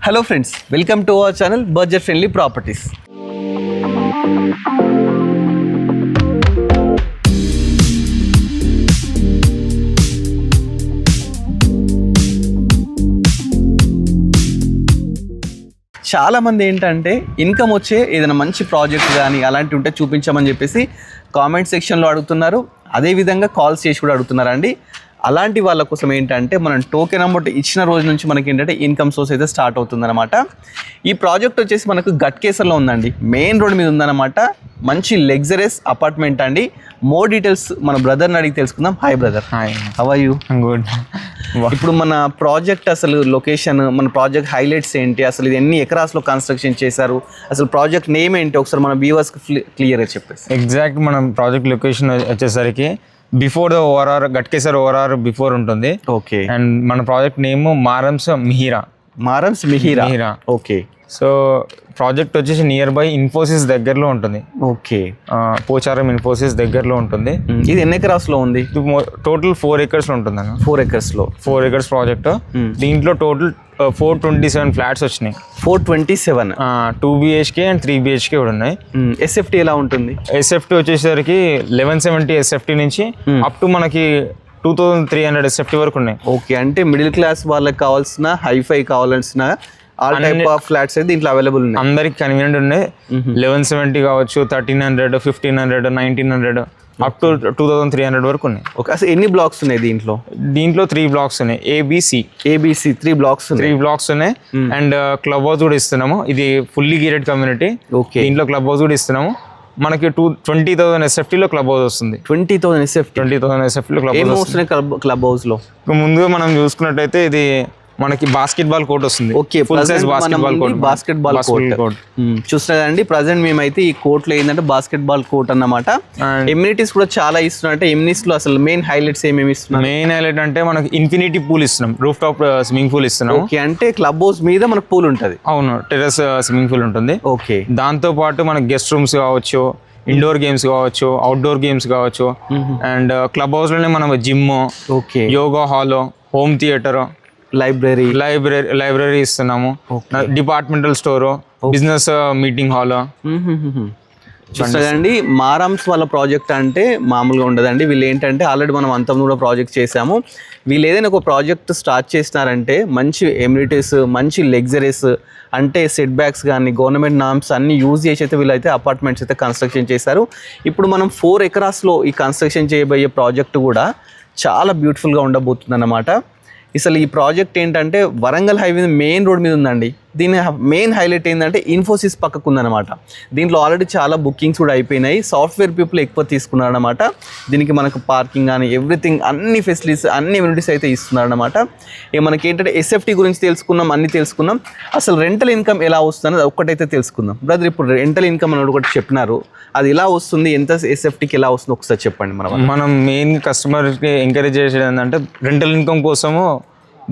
Hello friends, welcome to our channel budget friendly properties. చాలామంది ఏంటంటే income వచ్చే ఏదైనా మంచి ప్రాజెక్ట్ కానీ అలాంటివి ఉంటే చూపించమని చెప్పేసి కామెంట్ సెక్షన్లో అడుగుతున్నారు. అదేవిధంగా కాల్స్ చేసి కూడా అడుగుతున్నారండి. అలాంటి వాళ్ళ కోసం ఏంటంటే మనం టోకెన్ అమౌంట్ ఇచ్చిన రోజు నుంచి మనకి ఏంటంటే ఇన్కమ్ సోర్స్ అయితే స్టార్ట్ అవుతుందన్నమాట. ఈ ప్రాజెక్ట్ వచ్చేసి మనకు గట్కేసర్లో ఉందండి, మెయిన్ రోడ్ మీద ఉందన్నమాట. మంచి లగ్జరియస్ అపార్ట్మెంట్ అండి. మోర్ డీటెయిల్స్ మన బ్రదర్ని అడిగి తెలుసుకుందాం. Hi brother. Hi, how are you? Good. ఇప్పుడు మన ప్రాజెక్ట్ అసలు లొకేషన్, మన ప్రాజెక్ట్ హైలైట్స్ ఏంటి, అసలు ఇది ఎన్ని ఎకరాస్లో కన్స్ట్రక్షన్ చేశారు, అసలు ప్రాజెక్ట్ నేమ్ ఏంటి, ఒకసారి మన వ్యూవర్స్కి క్లియర్గా చెప్పేసి. ఎగ్జాక్ట్ మనం ప్రాజెక్ట్ లొకేషన్ వచ్చేసరికి before the ORR Ghatkesar ORR before ఉంటుంది. ఓకే. అండ్ మన project name Marams Mihira. Okay. So project వచ్చేసి నియర్ బై ఇన్ఫోసిస్ దగ్గరలో ఉంటుంది. ఓకే. పోచారం ఇన్ఫోసిస్ దగ్గరలో ఉంటుంది. ఇది ఎన్ని ఎకరాస్లో ఉంది? టోటల్ 4 acres ఉంటుంది అన్న. 4 acresలో 4 acres ప్రాజెక్ట్. దీంట్లో టోటల్ 427 ఫ్లాట్స్ వచ్చినాయి. 427. 2 BHK అండ్ 3 BHK కూడా ఉన్నాయి. ఎస్ఎఫ్టీ ఎలా ఉంటుంది? ఎస్ఎఫ్టీ వచ్చేసరికి 1170 ఎస్ఎఫ్టీ నుంచి అప్ టు మనకి 2300 ఎస్ఎఫ్టీ వరకు ఉన్నాయి. ఓకే, అంటే మిడిల్ క్లాస్ వాళ్ళకి కావాల్సిన హైఫై కావాల్సిన ఆల్ టైప్ ఆఫ్ ఫ్లాట్స్ అయితే దీంట్లో అవైలబుల్ ఉన్నాయి. అందరికి కన్వీనియంట్ ఉన్నాయి. 1170 కావచ్చు, 1300, 1500, 1900 అప్ టు 2300 వరకు ఉన్నాయి. ఓకే, అసలు ఎన్ని బ్లాక్స్ ఉన్నాయి దీంట్లో? దీంట్లో 3 blocks ఉన్నాయి. ABC 3 blocks. 3 blocks ఉన్నాయి. అండ్ క్లబ్ హౌస్ కూడా ఇస్తున్నాము. ఇది ఫుల్లీ గేటెడ్ కమ్యూనిటీ. ఓకే. దీంట్లో క్లబ్ హౌస్ కూడా ఇస్తున్నాము. మనకి 20,000 ఎస్ఎఫ్టీలో క్లబ్ హౌస్ వస్తుంది. 20,000 ఎస్ఎఫ్టీ. 20,000 ఎస్ఎఫ్టీలో క్లబ్ హౌస్ వస్తుంది. క్లబ్ హౌస్లో ముందుగా మనం చూసుకున్నట్టయితే ఇది మనకి బాస్కెట్బాల్ కోర్ట్ వస్తుంది. ఓకే, బాస్కెట్బాల్ కోర్ట్ చూస్తున్నా అండి. ప్రజెంట్ మేమైతే ఈ కోర్ట్ లో ఏంటంటే బాస్కెట్బాల్ కోర్ట్ అన్నమాట. ఎమ్యూనిటీస్ కూడా చాలా ఇస్తున్నారు. అంటే ఎమ్యూనిటీస్ లో అసలు మెయిన్ హైలైట్స్ ఏమేమి ఇస్తున్నారు? మెయిన్ హైలైట్ అంటే మనకి ఇన్ఫినిటీ పూల్ ఇస్తున్నాం, రూఫ్ టాప్ స్విమ్మింగ్ పూల్ ఇస్తున్నాం. ఓకే, అంటే క్లబ్ హౌస్ మీద మనకు పూల్ ఉంటుంది. అవును, టెర్రస్ స్విమ్మింగ్ పూల్ ఉంటుంది. ఓకే. దాంతో పాటు మనకి గెస్ట్ రూమ్స్ కావచ్చు, ఇండోర్ గేమ్స్ కావచ్చు, అవుట్డోర్ గేమ్స్ కావచ్చు. అండ్ క్లబ్ హౌస్ లోనే మనం gym, okay, yoga hall, home theatre, library ఇస్తున్నాము. Departmental store, business meeting hall. చూస్తారండి, మారమ్స్ వాళ్ళ ప్రాజెక్ట్ అంటే మామూలుగా ఉండదండి. వీళ్ళు ఏంటంటే ఆల్రెడీ మనం అంతం కూడా ప్రాజెక్ట్ చేసాము. వీళ్ళు ఏదైనా ఒక ప్రాజెక్ట్ స్టార్ట్ చేసినారంటే మంచి ఎమ్యూనిటీస్, మంచి లగ్జరీస్, అంటే సెట్ బ్యాక్స్ కానీ గవర్నమెంట్ నామ్స్ అన్ని యూజ్ చేసి అయితే వీళ్ళైతే అపార్ట్మెంట్స్ అయితే కన్స్ట్రక్షన్ చేశారు. ఇప్పుడు మనం 4 acresలో ఈ కన్స్ట్రక్షన్ చేయబోయే ప్రాజెక్ట్ కూడా చాలా బ్యూటిఫుల్గా ఉండబోతుంది అన్నమాట. అసలు ఈ ప్రాజెక్ట్ ఏంటంటే వరంగల్ హైవే మెయిన్ రోడ్ మీద ఉందండి. దీని మెయిన్ హైలైట్ ఏంటంటే ఇన్ఫోసిస్ పక్కకు ఉందన్నమాట. దీంట్లో ఆల్రెడీ చాలా బుకింగ్స్ కూడా అయిపోయినాయి. సాఫ్ట్వేర్ పీపుల్ ఎక్కువ తీసుకున్నారనమాట. దీనికి మనకు పార్కింగ్ కానీ ఎవ్రీథింగ్, అన్ని ఫెసిలిటీస్, అన్ని ఎమ్యూనిటీస్ అయితే ఇస్తున్నారనమాట. ఇక మనకి ఏంటంటే ఎస్ఎఫ్టీ గురించి తెలుసుకున్నాం, అన్ని తెలుసుకున్నాం. అసలు రెంటల్ ఇన్కమ్ ఎలా వస్తుంది అది ఒక్కటైతే తెలుసుకుందాం. బ్రదర్, ఇప్పుడు రెంటల్ ఇన్కమ్ అని ఒకటి చెప్పినారు, అది ఎలా వస్తుంది, ఎంత ఎస్ఎఫ్టీకి ఎలా వస్తుంది ఒకసారి చెప్పండి. మనం మెయిన్ కస్టమర్కి ఎంకరేజ్ చేసేది ఏంటంటే రెంటల్ ఇన్కమ్ కోసము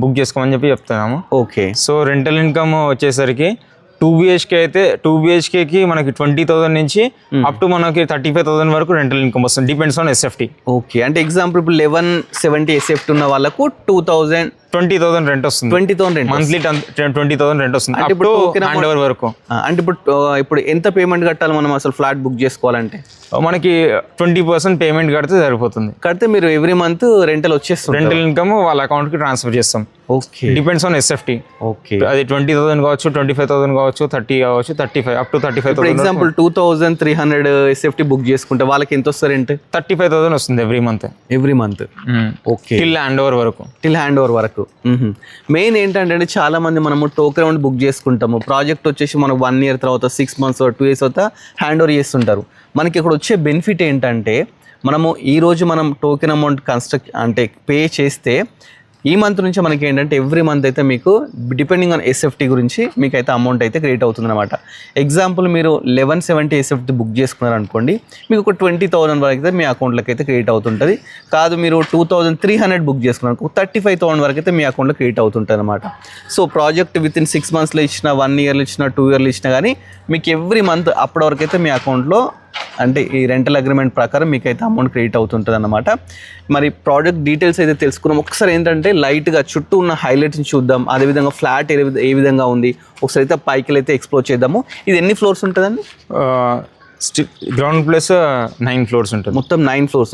బుక్ చేసుకోమని చెప్పి చెప్తున్నాము. ఓకే. సో రెంటల్ ఇన్కమ్ వచ్చేసరికి 2 BHK అయితే 2 BHKకి మనకి 20,000 నుంచి అప్ టు మనకి 35,000 వరకు రెంటల్ ఇన్కమ్ వస్తుంది. Depends on SFT. ఓకే, అంటే ఎగ్జాంపుల్ ఇప్పుడు 1170 ఎస్ఎఫ్టీ ఉన్న వాళ్ళకు 20,000 రెంట్ వస్తుంది. 20,000 రెంట్, మంత్లీ 20,000 రెంట్ వస్తుంది అప్ టు హ్యాండ్ ఓవర్ వరకు. అంటే ఇప్పుడు ఎంత పేమెంట్ కట్టాలి మనం అసలు ఫ్లాట్ బుక్ చేసుకోవాలంటే? మనకి 20% పేమెంట్ కడితే సరిపోతుంది. కడితే మీరు ఎవ్రీ మంత్ రెంటల్ వచ్చేస్తుంది. రెంటల్ ఇన్కమ్ వాళ్ళ అకౌంట్కి ట్రాన్స్ఫర్ చేస్తాం. Okay. Depends on SFT. Okay, అది 20,000 కావచ్చు, 25,000 కావచ్చు, 30 కావచ్చు, 35 up to 35,000. Example 2,300 SFT book చేసుకుంటే వాళ్ళకి ఎంత వస్తుంది రెంట్? 35,000 వస్తుంది every month. Okay, till hand over వరకు. మెయిన్ ఏంటంటే చాలా మంది మనము టోకెన్ అమౌంట్ బుక్ చేసుకుంటాము. ప్రాజెక్ట్ వచ్చేసి మనకు 1 year తర్వాత 6 months 2 years తర్వాత హ్యాండ్ ఓవర్ చేస్తుంటారు. మనకి ఇక్కడ వచ్చే బెనిఫిట్ ఏంటంటే మనము ఈరోజు మనం టోకెన్ అమౌంట్ అంటే పే చేస్తే ఈ మంత్ నుంచి మనకి ఏంటంటే ఎవ్రీ మంత్ అయితే మీకు డిపెండింగ్ ఆన్ ఎస్ఎఫ్టీ గురించి మీకు అయితే అమౌంట్ అయితే క్రియేట్ అవుతుంది అనమాట. ఎగ్జాంపుల్ మీరు 1170 ఎస్ఎఫ్టీ బుక్ చేసుకున్నారు అనుకోండి, మీకు ఒక 20,000 వరకు అయితే మీ అకౌంట్లోకి అయితే క్రియేట్ అవుతుంటుంది. కాదు మీరు 2,300 బుక్ చేసుకున్నారు, 35,000 వరకు అయితే మీ అకౌంట్లో క్రియేట్ అవుతుంటుంది అనమాట. సో ప్రాజెక్ట్ వితిన్ 6 monthsలో ఇచ్చిన, 1 yearలో ఇచ్చిన, 2 yearలో ఇచ్చినా కానీ మీకు ఎవ్రీ మంత్ అప్పటి వరకు అయితే మీ అకౌంట్లో అంటే ఈ రెంటల్ అగ్రిమెంట్ ప్రకారం మీకైతే అమౌంట్ క్రెడిట్ అవుతుంటుంది అన్నమాట. మరి ప్రోడక్ట్ డీటెయిల్స్ అయితే తెలుసుకున్నాం. ఒకసారి ఏంటంటే లైట్గా చుట్టూ ఉన్న హైలైట్స్ని చూద్దాం, అదేవిధంగా ఫ్లాట్ ఏ విధంగా ఉంది ఒకసారి అయితే పైకి అయితే ఎక్స్ప్లోర్ చేద్దాము. ఇది ఎన్ని ఫ్లోర్స్ ఉంటుందండి? గ్రౌండ్ ప్లస్ 9 ఫ్లోర్స్ ఉంటుంది. మొత్తం 9 ఫ్లోర్స్,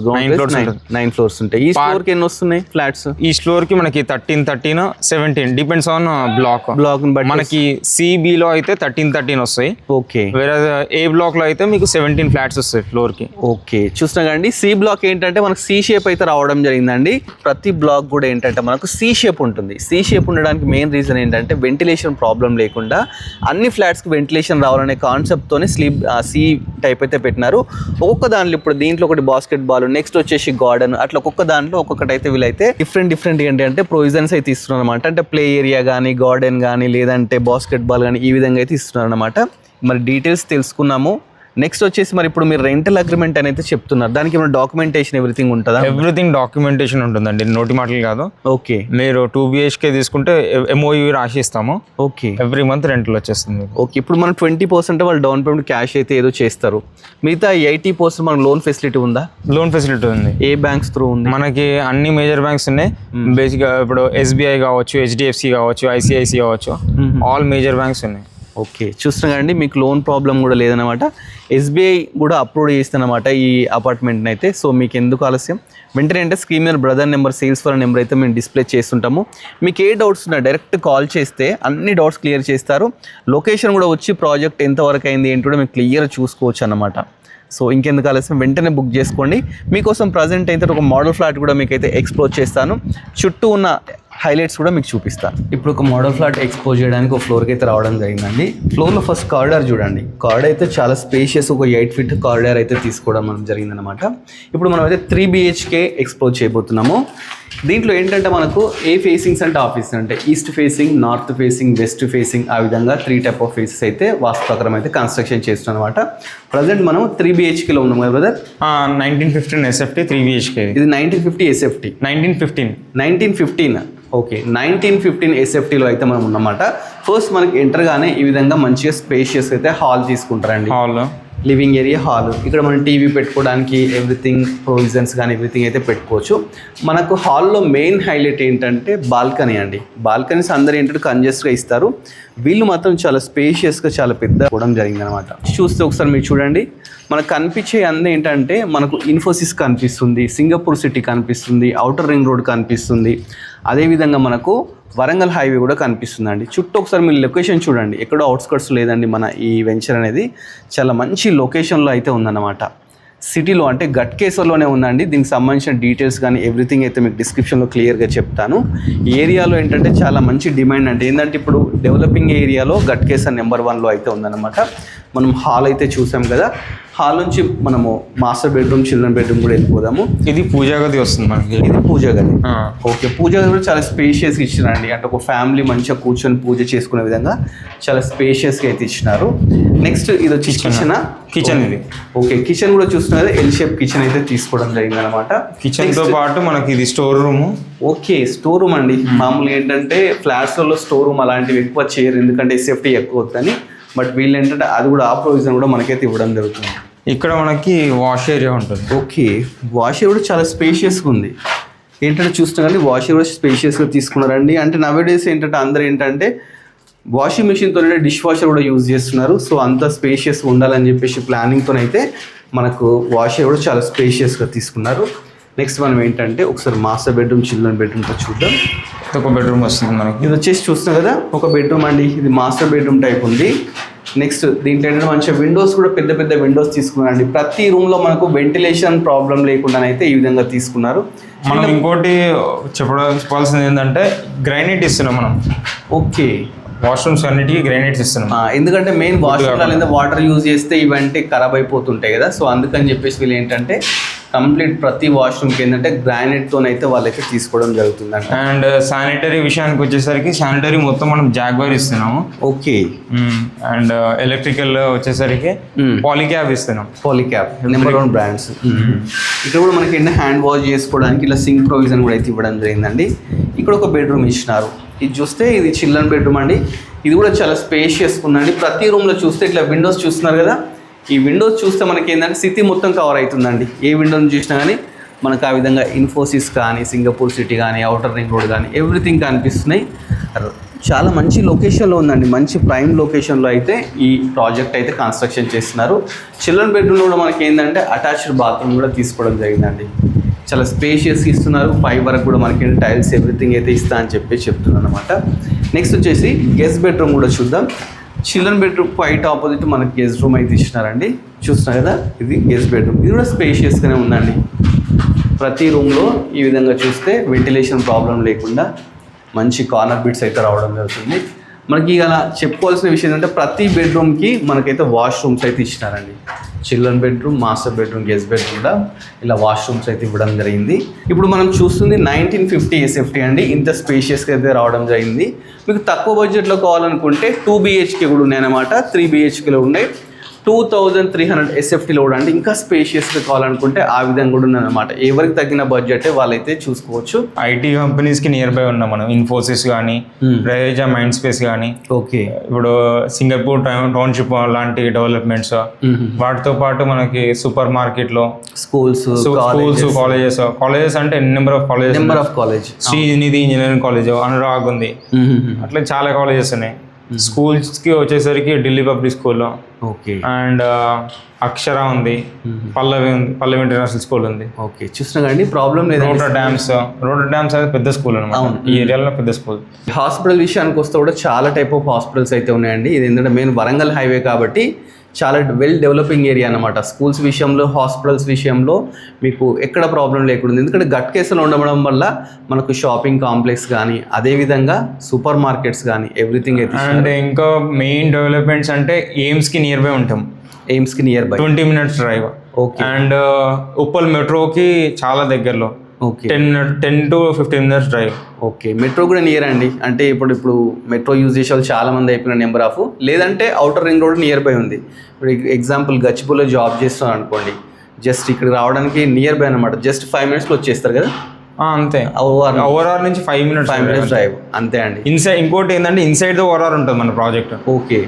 9 ఫ్లోర్స్ ఉంటాయి. ఈ ఫ్లోర్ కి ఎన్ని వస్తున్నాయి ఫ్లాట్స్? ఈ ఫ్లోర్ కి మనకి 13, 13, 17 డిపెండ్స్ ఆన్ బ్లాక్ బట్ మనకి సిబి లో అయితే 13, 13 వస్తాయి. ఓకే. వేరే ఏ బ్లాక్ లో అయితే మీకు 17 ఫ్లాట్స్ వస్తాయి ఫ్లోర్ కి. ఓకే, చూస్తున్నా కండి సి బ్లాక్ ఏంటంటే మనకు సి షేప్ అయితే రావడం జరిగిందండి. ప్రతి బ్లాక్ కూడా ఏంటంటే మనకు సి షేప్ ఉంటుంది. సి షేప్ ఉండడానికి మెయిన్ రీజన్ ఏంటంటే వెంటిలేషన్ ప్రాబ్లం లేకుండా అన్ని ఫ్లాట్స్ కి వెంటిలేషన్ రావాలనే కాన్సెప్ట్ తోనే సి టైప్ అయితే పెట్టినారు. ఒక్కొక్క దాంట్లో ఇప్పుడు దీంట్లో ఒకటి బాస్కెట్ బాల్, నెక్స్ట్ వచ్చేసి గార్డెన్, అట్లా ఒక్కొక్క దాంట్లో ఒక్కొక్కటి అయితే వీళ్ళైతే డిఫరెంట్ ఏంటంటే ప్రొవిజన్స్ అయితే ఇస్తున్నారు అనమాట. అంటే ప్లే ఏరియా కానీ, గార్డెన్ కానీ, లేదంటే బాస్కెట్ బాల్ కానీ ఈ విధంగా అయితే ఇస్తున్నారు అనమాట. మరి డీటెయిల్స్ తెలుసుకున్నాము. నెక్స్ట్ వచ్చేసి మరి ఇప్పుడు మీరు రెంటల్ అగ్రిమెంట్ అని అయితే చెప్తున్నారు, దానికి ఏమైనా డాక్యుమెంటేషన్ ఎవ్రీథింగ్ ఉంటుందా? ఎవ్రీథింగ్ డాక్యుమెంటేషన్ ఉంటుందండి, నోటి మాటలు కాదు. ఓకే. మీరు 2 BHK తీసుకుంటే MOU రాసిస్తాము. ఓకే. ఎవ్రీ మంత్ రెంటల్ వచ్చేస్తుంది. ఓకే. ఇప్పుడు మనం 20% వాళ్ళు డౌన్ పేమెంట్ క్యాష్ అయితే ఏదో చేస్తారు, మిగతా 80% మనకు లోన్ ఫెసిలిటీ ఉందా? లోన్ ఫెసిలిటీ ఉంది. ఏ బ్యాంక్స్ త్రూ ఉంది? మనకి అన్ని మేజర్ బ్యాంక్స్ ఉన్నాయి. బేసిక్గా ఇప్పుడు SBI కావచ్చు, HDFC కావచ్చు, ICIC కావచ్చు, ఆల్ మేజర్ బ్యాంక్స్ ఉన్నాయి. ఓకే, చూస్తున్నాం కదండి, మీకు లోన్ ప్రాబ్లం కూడా లేదనమాట. SBI కూడా అప్రూవ్ చేస్తానమాట ఈ అపార్ట్మెంట్ని అయితే. సో మీకు ఎందుకు ఆలస్యం, వెంటనే అంటే స్క్రీన్ మీద brother number, sales for number అయితే మేము డిస్ప్లే చేస్తుంటాము. మీకు ఏ డౌట్స్ ఉన్నా డైరెక్ట్ కాల్ చేస్తే అన్ని డౌట్స్ క్లియర్ చేస్తారు. లొకేషన్ కూడా వచ్చి ప్రాజెక్ట్ ఎంతవరకు అయింది ఏంటి కూడా మీకు క్లియర్ చూసుకోవచ్చు అన్నమాట. సో ఇంకెందుకు ఆలస్యం, వెంటనే బుక్ చేసుకోండి. మీకోసం ప్రజెంట్ అయితే ఒక మోడల్ ఫ్లాట్ కూడా మీకైతే ఎక్స్ప్లోర్ చేస్తాను, చుట్టూ ఉన్న హైలైట్స్ కూడా మీకు చూపిస్తాను. ఇప్పుడు ఒక మోడల్ ఫ్లాట్ ఎక్స్పోజ్ చేయడానికి ఒక ఫ్లోర్కి అయితే రావడం జరిగిందండి. ఫ్లోర్లో ఫస్ట్ కారిడార్ చూడండి, కారిడార్ అయితే చాలా స్పేషియస్, ఒక 8 feet కారిడార్ అయితే తీసుకోవడం మనం జరిగిందనమాట. ఇప్పుడు మనం అయితే 3 BHK ఎక్స్పోజ్ చేయబోతున్నాము. దీంట్లో ఏంటంటే మనకు ఏ ఫేసింగ్స్ అంటే ఆఫీస్ అంటే east facing, north facing, west facing, ఆ విధంగా 3 type ఆఫ్ ఫేసెస్ అయితే వాస్తు ప్రకారం అయితే కన్స్ట్రక్షన్ చేస్తున్నాం అనమాట. ప్రజెంట్ మనం 3 BHKలో ఉన్నాం కదా బ్రదర్? 1915 SFT 3 BHK. ఇది 1950 SFT. 1915 ఓకే, 1915 SFTలో అయితే మనం ఉన్నమాట. ఫస్ట్ మనకి ఎంటర్గానే ఈ విధంగా మంచిగా స్పేషియస్ అయితే హాల్ తీసుకుంటారండి. Hall, living area, hall. ఇక్కడ మనం టీవీ పెట్టుకోవడానికి ఎవ్రీథింగ్, ప్రొవిజన్స్ కానీ ఎవ్రీథింగ్ అయితే పెట్టుకోవచ్చు. మనకు హాల్లో మెయిన్ హైలైట్ ఏంటంటే బాల్కనీ అండి. బాల్కనీస్ అందరూ ఏంటంటే కంజెస్ట్గా ఇస్తారు, వీళ్ళు మాత్రం చాలా స్పేషియస్గా చాలా పెద్ద కూడా జరిగింది అనమాట. చూస్తే ఒకసారి మీరు చూడండి, మనకు కనిపించే అంద ఏంటంటే మనకు ఇన్ఫోసిస్ కనిపిస్తుంది, సింగపూర్ సిటీ కనిపిస్తుంది, ఔటర్ రింగ్ రోడ్ కనిపిస్తుంది, అదేవిధంగా మనకు వరంగల్ హైవే కూడా కనిపిస్తుందండి. చుట్టూ ఒకసారి మీరు లొకేషన్ చూడండి, ఎక్కడో అవుట్స్కట్స్ లేదండి. మన ఈ వెంచర్ అనేది చాలా మంచి లొకేషన్లో అయితే ఉందన్నమాట. సిటీలో అంటే గట్కేసర్లోనే ఉందండి. దీనికి సంబంధించిన డీటెయిల్స్ కానీ ఎవ్రీథింగ్ అయితే మీకు డిస్క్రిప్షన్లో క్లియర్గా చెప్తాను. ఈ ఏరియాలో ఏంటంటే చాలా మంచి డిమాండ్ అంటే ఏంటంటే ఇప్పుడు డెవలపింగ్ ఏరియాలో గట్కేసర్ నెంబర్ 1లో అయితే ఉందన్నమాట. మనం హాల్ అయితే చూసాం కదా, హాల్ నుంచి మనము మాస్టర్ బెడ్రూమ్, చిల్డ్రన్ బెడ్రూమ్ కూడా వెళ్ళిపోదాము. ఇది పూజా గది వస్తుంది మనకి. ఇది పూజా గది. ఓకే, పూజా గది కూడా చాలా స్పేషియస్గా ఇచ్చినారండి. అంటే ఒక ఫ్యామిలీ మంచిగా కూర్చొని పూజ చేసుకునే విధంగా చాలా స్పేషియస్గా అయితే ఇచ్చినారు. నెక్స్ట్ ఇది వచ్చి కిచెన్. ఇది ఓకే, కిచెన్ కూడా చూస్తున్నారు, ఎల్ షేప్ కిచెన్ అయితే తీసుకోవడం జరిగింది అనమాట. కిచెన్తో పాటు మనకి ఇది store room. Okay, store room అండి. మామూలుగా ఏంటంటే ఫ్లాట్స్లలో స్టోర్ రూమ్ అలాంటివి ఎక్కువ చేయరు, ఎందుకంటే సేఫ్టీ ఎక్కువ అవుతుంది. బట్ వీళ్ళు ఏంటంటే అది కూడా ఆ ప్రొవిజన్ కూడా మనకైతే ఇవ్వడం జరుగుతుంది. ఇక్కడ మనకి వాష్ ఏరియా ఉంటుంది. ఓకే, వాష్ ఏరియా కూడా చాలా స్పేషియస్గా ఉంది. ఏంటంటే చూస్తున్నా కానీ వాష్ ఏరియా కూడా స్పేషియస్గా తీసుకున్నారండి. అంటే నవేడేస్ ఏంటంటే అందరూ ఏంటంటే వాషింగ్ మిషన్తో డిష్ వాషర్ కూడా యూజ్ చేస్తున్నారు. సో అంత స్పేషియస్గా ఉండాలని చెప్పేసి ప్లానింగ్తోనైతే మనకు వాష్ ఏరియా కూడా చాలా స్పేషియస్గా తీసుకున్నారు. నెక్స్ట్ మనం ఏంటంటే ఒకసారి మాస్టర్ బెడ్రూమ్, చిల్డ్రన్ బెడ్రూమ్తో చూద్దాం. ఒక బెడ్రూమ్ వస్తుంది మనకి. ఇది వచ్చేసి చూస్తున్నాం కదా, ఒక బెడ్రూమ్ అండి. ఇది మాస్టర్ బెడ్రూమ్ టైప్ ఉంది. నెక్స్ట్ దీంట్లో ఏంటంటే మంచిగా విండోస్ కూడా పెద్ద పెద్ద విండోస్ తీసుకున్నారండి. ప్రతి రూమ్లో మనకు వెంటిలేషన్ ప్రాబ్లం లేకుండానైతే ఈ విధంగా తీసుకున్నారు. మనం ఇంకోటి చెప్పాల్సింది ఏంటంటే గ్రానైట్ ఇస్తున్నాం మనం. ఓకే, వాష్రూమ్స్ అన్నిటికీ గ్రానైట్స్ ఇస్తున్నాం. ఎందుకంటే మెయిన్ వాష్రూమ్లో వాటర్ యూజ్ చేస్తే ఇవంటే ఖరాబ్ అయిపోతుంటాయి కదా. సో అందుకని చెప్పేసి వీళ్ళు ఏంటంటే కంప్లీట్ ప్రతి వాష్రూమ్కి ఏంటంటే గ్రానైట్తోనైతే వాళ్ళైతే తీసుకోవడం జరుగుతుందంట. అండ్ శానిటరీ విషయానికి వచ్చేసరికి శానిటరీ మొత్తం మనం జాగ్వార్ ఇస్తున్నాము. ఓకే. అండ్ ఎలక్ట్రికల్ వచ్చేసరికి పాలిక్యాబ్ ఇస్తున్నాం. Polycab number 1 brands. ఇక్కడ కూడా మనకి ఏంటంటే హ్యాండ్ వాష్ చేసుకోవడానికి ఇలా సింక్ ప్రొవిజన్ కూడా అయితే ఇవ్వడం జరిగిందండి. ఇక్కడ ఒక బెడ్రూమ్ ఇచ్చినారు. ఇది చూస్తే ఇది చిల్డ్రన్ బెడ్రూమ్ అండి. ఇది కూడా చాలా స్పేషియస్ ఉందండి. ప్రతి రూమ్లో చూస్తే ఇట్లా విండోస్ చూస్తున్నారు కదా, ఈ విండోస్ చూస్తే మనకి ఏంటంటే సిటీ మొత్తం కవర్ అవుతుందండి. ఏ విండోని చూసినా కానీ మనకు ఆ విధంగా ఇన్ఫోసిస్ కానీ, సింగపూర్ సిటీ కానీ, అవుటర్ రింగ్ రోడ్ కానీ ఎవ్రీథింగ్ కనిపిస్తున్నాయి. చాలా మంచి లొకేషన్లో ఉందండి. మంచి ప్రైమ్ లొకేషన్లో అయితే ఈ ప్రాజెక్ట్ అయితే కన్స్ట్రక్షన్ చేస్తున్నారు. చిల్డ్రన్ బెడ్రూమ్లో కూడా మనకి ఏంటంటే అటాచ్డ్ బాత్రూమ్ కూడా తీసుకోవడం జరిగిందండి. చాలా స్పేషియస్ ఇస్తున్నారు. 5 వరకు కూడా మనకి టైల్స్ ఎవ్రీథింగ్ అయితే ఇస్తా అని చెప్తున్నారు అనమాట. నెక్స్ట్ వచ్చేసి గెస్ట్ బెడ్రూమ్ కూడా చూద్దాం. చిల్డ్రన్ బెడ్రూమ్ క్వైట్ ఆపోజిట్ మనకి గెస్ట్ రూమ్ అయితే ఇచ్చినారండి. చూస్తున్నారు కదా, ఇది గెస్ట్ బెడ్రూమ్. ఇది కూడా స్పేషియస్గానే ఉందండి. ప్రతి రూమ్లో ఈ విధంగా చూస్తే వెంటిలేషన్ ప్రాబ్లం లేకుండా మంచి కార్నర్ బిట్స్ అయితే రావడం జరుగుతుంది. మనకి అలా చెప్పుకోవాల్సిన విషయం ఏంటంటే ప్రతి బెడ్రూమ్కి మనకైతే వాష్రూమ్స్ అయితే ఇచ్చినారండి. Children bedroom, master bedroom, guest bedroom కూడా ఇలా వాష్రూమ్స్ అయితే ఇవ్వడం జరిగింది. ఇప్పుడు మనం చూస్తుంది 1950 SFT అండి. ఇంత స్పేషియస్గా అయితే రావడం జరిగింది. మీకు తక్కువ బడ్జెట్లో కావాలనుకుంటే 2 BHK కూడా ఉన్నాయన్నమాట. 3 BHKలో ఉన్నాయి. 2300 SFTలో కూడా అంటే ఇంకా స్పేషియస్గా కావాలనుకుంటే ఆ విధంగా కూడా ఉందన్నమాట. ఎవరికి తగ్గిన బడ్జెట్ వాళ్ళైతే చూసుకోవచ్చు. ఐటీ కంపెనీస్కి నియర్ బై ఉన్నాం మనం. ఇన్ఫోసిస్ కానీ, రైజా మైండ్ స్పేస్ కానీ, ఓకే, ఇప్పుడు సింగపూర్ టౌన్షిప్ లాంటి డెవలప్మెంట్స్, వాటితో పాటు మనకి సూపర్ మార్కెట్లో స్కూల్స్, కాలేజెస్ అంటే number of college, Srinidhi engineering college, Anurag ఉంది, అట్లా చాలా కాలేజెస్ ఉన్నాయి. స్కూల్స్కి వచ్చేసరికి Delhi public school, okay, and Akshara ఉంది, పల్లవి ఇంటర్నేషనల్ స్కూల్ ఉంది. ఓకే, చూసినా కానీ ప్రాబ్లం లేదు. రోటర్ డ్యామ్స్ అనేది పెద్ద స్కూల్ అనమాట. ఈ ఏరియాలో పెద్ద స్కూల్. హాస్పిటల్ విషయానికి వస్తే కూడా చాలా టైప్ ఆఫ్ హాస్పిటల్స్ అయితే ఉన్నాయండి. ఇది ఏంటంటే మెయిన్ వరంగల్ హైవే కాబట్టి చాలా వెల్ డెవలపింగ్ ఏరియా అనమాట. స్కూల్స్ విషయంలో, హాస్పిటల్స్ విషయంలో మీకు ఎక్కడ ప్రాబ్లం లేకుండా, ఎందుకంటే గట్ కేసులో ఉండడం వల్ల మనకు షాపింగ్ కాంప్లెక్స్ కానీ, అదేవిధంగా సూపర్ మార్కెట్స్ కానీ ఎవ్రీథింగ్ అయితే. అండ్ ఇంకా మెయిన్ డెవలప్మెంట్స్ అంటే ఎయిమ్స్కి నియర్ బై ఉంటాం. ఎయిమ్స్కి near by 20 minutes drive. Okay, and Uppal మెట్రోకి చాలా దగ్గరలో. Okay, 10 to 15 minutes drive. Okay, metro కూడా నియర్ అండి. అంటే ఇప్పుడు మెట్రో యూజ్ చేసే వాళ్ళు చాలా మంది అయిపోయిన నెంబర్ ఆఫ్. లేదంటే outer ring road near by ఉంది. ఇప్పుడు ఎగ్జాంపుల్ గచ్చిబౌలిలో జాబ్ చేస్తున్నాను అనుకోండి, జస్ట్ ఇక్కడ రావడానికి నియర్ బై అనమాట. జస్ట్ 5 minutesలో వచ్చేస్తారు కదా. అంతే, ఓవరాల్ నుంచి 5 minutes డ్రైవ్ అంతే అండి. ఇన్సైడ్ ఇంకోటి ఏంటంటే ఇన్సైడ్ ద ఓవరాల్ ఉంటుంది మన ప్రాజెక్ట్. ఓకే,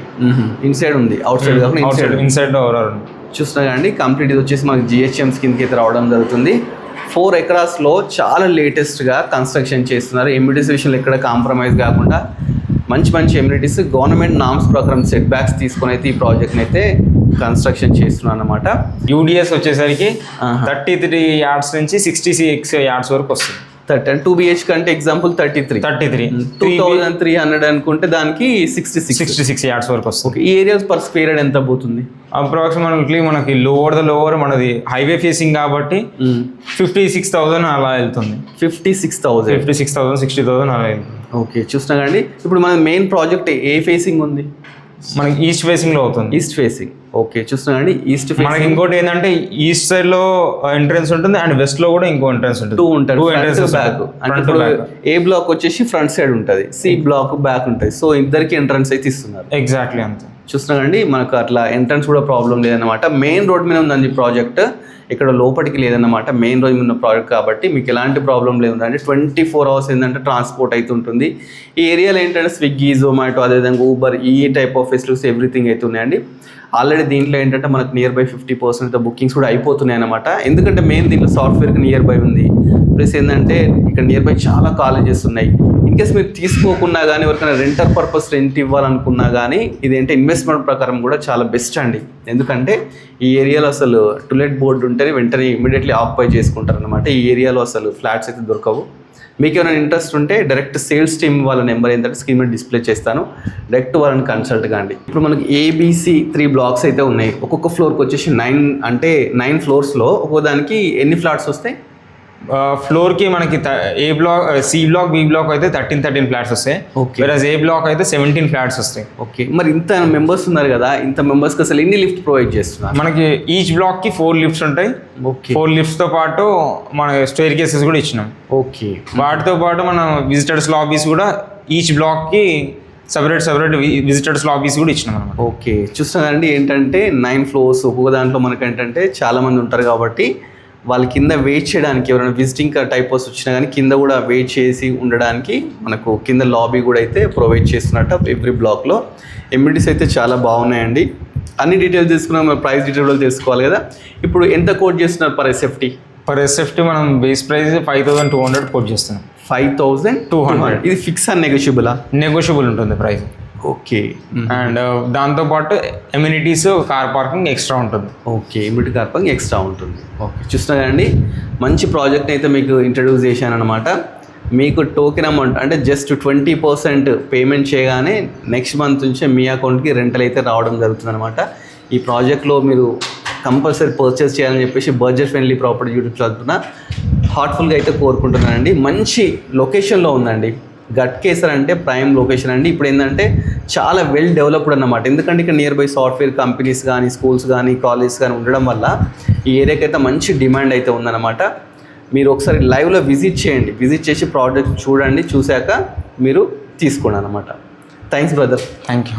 ఇన్సైడ్ ఉంది, అవుట్ సైడ్ కాకుండా ఇన్సైడ్ ద ఓవరాల్ ఉంది. చూస్తున్నా కానీ కంప్లీట్ ఇది వచ్చేసి మనకి GHMs కిందకి అయితే రావడం జరుగుతుంది. 4 acres చాలా లేటెస్ట్గా కన్స్ట్రక్షన్ చేస్తున్నారు. ఎమ్యూనిటీస్ విషయంలో ఎక్కడ కాంప్రమైజ్ కాకుండా మంచి ఎమ్యూనిటీస్ గవర్నమెంట్ నామ్స్ ప్రకారం సెట్ బ్యాక్స్ తీసుకొని అయితే ఈ ప్రాజెక్ట్ని అయితే కన్స్ట్రక్షన్ చేస్తున్నాను అనమాట. UDS వచ్చేసరికి 33 yards నుంచి 66 yards వరకు వస్తుంది. 2 BHK అంటే ఎగ్జాంపుల్ 33 2300 అనుకుంటే దానికి 66 yards వరకు వస్తుంది. ఈ ఏరియాస్ పర్ స్క్వేర్ యార్డ్ ఎంత పోతుంది? అప్రాక్సిమేట్లీ మనకి లోవర్ మనది హైవే ఫేసింగ్ కాబట్టి 56,000 అలా వెళ్తుంది. 56,000 60,000 అలా వెళ్తుంది. ఓకే, చూసినా కానీ ఇప్పుడు మన మెయిన్ ప్రాజెక్ట్ ఏ ఫేసింగ్ ఉంది? మనకి ఈస్ట్ ఫేసింగ్ లో అవుతుంది. East facing. ఓకే, చూస్తున్నా అండి ఈస్ట్ ఫేసింగ్. మనకి ఇంకోటి ఏంటంటే ఈస్ట్ సైడ్ లో ఎంట్రన్స్ ఉంటుంది అండ్ వెస్ట్ లో కూడా ఇంకో ఎంట్రన్స్ ఉంటుంది. 2 ఉంటాయి, బ్యాక్. అంటే ఏ బ్లాక్ వచ్చేసి ఫ్రంట్ సైడ్ ఉంటుంది, సి బ్లాక్ బ్యాక్ ఉంటుంది. సో ఇద్దరికి ఎంట్రన్స్ అయితే ఇస్తున్నారు. ఎగ్జాక్ట్లీ అంతే. చూస్తున్నాండి మనకు అట్లా ఎంట్రన్స్ కూడా ప్రాబ్లం లేదన్నమాట. మెయిన్ రోడ్ మీద ఉందండి ప్రాజెక్ట్, ఇక్కడ లోపలికి లేదన్నమాట. మెయిన్ రోడ్ మీద ఉన్న ప్రాజెక్ట్ కాబట్టి మీకు ఎలాంటి ప్రాబ్లం లేదండి. 24 hours ఏంటంటే ట్రాన్స్పోర్ట్ అయితే ఉంటుంది. ఈ ఏరియాలో ఏంటంటే స్విగ్గీ, జొమాటో, అదేవిధంగా ఊబర్, ఈ టైప్ ఆఫ్ ఫెసిలిటీస్ ఎవ్రీథింగ్ అయితే ఉన్నాయండి. ఆల్రెడీ దీంట్లో ఏంటంటే మనకు నియర్ బై 50% బుకింగ్స్ కూడా అయిపోతున్నాయి అనమాట. ఎందుకంటే మెయిన్ దీంట్లో సాఫ్ట్వేర్కి నియర్ బై ఉంది. ప్లస్ ఏంటంటే ఇక్కడ నియర్ బై చాలా కాలేజెస్ ఉన్నాయి. ఇన్కేస్ మీరు తీసుకోకున్నా కానీ ఎవరికైనా రెంటర్ పర్పస్ రెంట్ ఇవ్వాలనుకున్నా కానీ ఇదేంటే ఇన్వెస్ట్మెంట్ ప్రకారం కూడా చాలా బెస్ట్ అండి. ఎందుకంటే ఈ ఏరియాలో అసలు టులెట్ బోర్డు ఉంటేనే వెంటనే ఇమీడియట్లీ ఆక్యుపై చేసుకుంటారు అనమాట. ఈ ఏరియాలో అసలు ఫ్లాట్స్ అయితే దొరకవు. మీకు ఏమైనా ఇంట్రెస్ట్ ఉంటే డైరెక్ట్ సేల్స్ టీమ్ వాళ్ళ నెంబర్ ఏంటంటే స్క్రీన్ మీద డిస్ప్లే చేస్తాను, డైరెక్ట్ వాళ్ళని కన్సల్ట్ కాండి. ఇప్పుడు మనకి ABC 3 blocks అయితే ఉన్నాయి. ఒక్కొక్క ఫ్లోర్కి వచ్చేసి 9 floors ఒక్కొక్క దానికి ఎన్ని ఫ్లాట్స్ వస్తాయి? ఫ్లోర్ కి మనకి A block, C block, B block అయితే 13 ఫ్లాట్స్ వస్తాయి. వేరస్ ఏ బ్లాక్ అయితే 17 ఫ్లాట్స్ వస్తాయి. ఓకే, మరి ఇంత మెంబర్స్ ఉన్నారు కదా, ఇంత మెంబర్స్కి అసలు ఎన్ని లిఫ్ట్ ప్రొవైడ్ చేస్తున్నారు? మనకి ఈచ్ బ్లాక్ కి 4 lifts ఉంటాయి. 4 lifts తో పాటు మన స్టైర్ కేసెస్ కూడా ఇచ్చినాం. ఓకే, వాటితో పాటు మన విజిటర్స్ లాబీస్ కూడా ఈచ్ బ్లాక్ కి సెపరేట్ విజిటర్స్ లాబీస్ కూడా ఇచ్చినాం అనమాట. ఓకే, చూస్తున్నారండి ఏంటంటే 9 floors ఒక్కొక్క దాంట్లో మనకు ఏంటంటే చాలా మంది ఉంటారు కాబట్టి వాళ్ళ కింద వెయిట్ చేయడానికి ఎవరైనా విజిటింగ్ టైప్స్ వచ్చినా కానీ కింద కూడా వెయిట్ చేసి ఉండడానికి మనకు కింద లాబీ కూడా అయితే ప్రొవైడ్ చేస్తున్నట్టు ఎవ్రీ బ్లాక్లో. ఎమ్యూనిటీస్ అయితే చాలా బాగున్నాయండి. అన్ని డీటెయిల్స్ తీసుకున్నాం, ప్రైస్ డీటెయిల్ తెలుసుకోవాలి కదా. ఇప్పుడు ఎంత కోట్ చేస్తున్నారు పర్ ఎస్ఎఫ్టీ? పర్ ఎస్ఎఫ్టీ మనం బేస్ ప్రైస్ 5200 కోట్ చేస్తున్నాం. 5200. ఇది ఫిక్స్ అండ్ నెగోషియబులా? నెగోషియబుల్ ఉంటుంది ప్రైస్. ఓకే. అండ్ దాంతోపాటు ఎమ్యూనిటీస్, కార్ పార్కింగ్ ఎక్స్ట్రా ఉంటుంది. Okay, immediate car parking extra ఉంటుంది. ఓకే, చూస్తున్నా కదండి, మంచి ప్రాజెక్ట్ అయితే మీకు ఇంట్రడ్యూస్ చేశాను అనమాట. మీకు టోకెన్ అమౌంట్ అంటే జస్ట్ 20% పేమెంట్ చేయగానే నెక్స్ట్ మంత్ నుంచే మీ అకౌంట్కి రెంటల్ అయితే రావడం జరుగుతుంది అనమాట. ఈ ప్రాజెక్ట్లో మీరు కంపల్సరీ పర్చేస్ చేయాలని చెప్పేసి బడ్జెట్ ఫ్రెండ్లీ ప్రాపర్టీ యూట్యూబ్ చదువుతున్నా హార్ట్ఫుల్గా అయితే కోరుకుంటున్నానండి. మంచి లొకేషన్లో ఉందండి. గట్కేసర్ అంటే ప్రైమ్ లొకేషన్ అండి. ఇప్పుడు ఏంటంటే చాలా వెల్ డెవలప్డ్ అన్నమాట. ఎందుకంటే ఇక్కడ నియర్ బై సాఫ్ట్వేర్ కంపెనీస్ కానీ, స్కూల్స్ కానీ, కాలేజెస్ కానీ ఉండడం వల్ల ఈ ఏరియాకి అయితే మంచి డిమాండ్ అయితే ఉందన్నమాట. మీరు ఒకసారి లైవ్లో విజిట్ చేయండి, విజిట్ చేసి ప్రోడక్ట్ చూడండి, చూశాక మీరు తీసుకోండి అనమాట. Thanks brother. Thank you.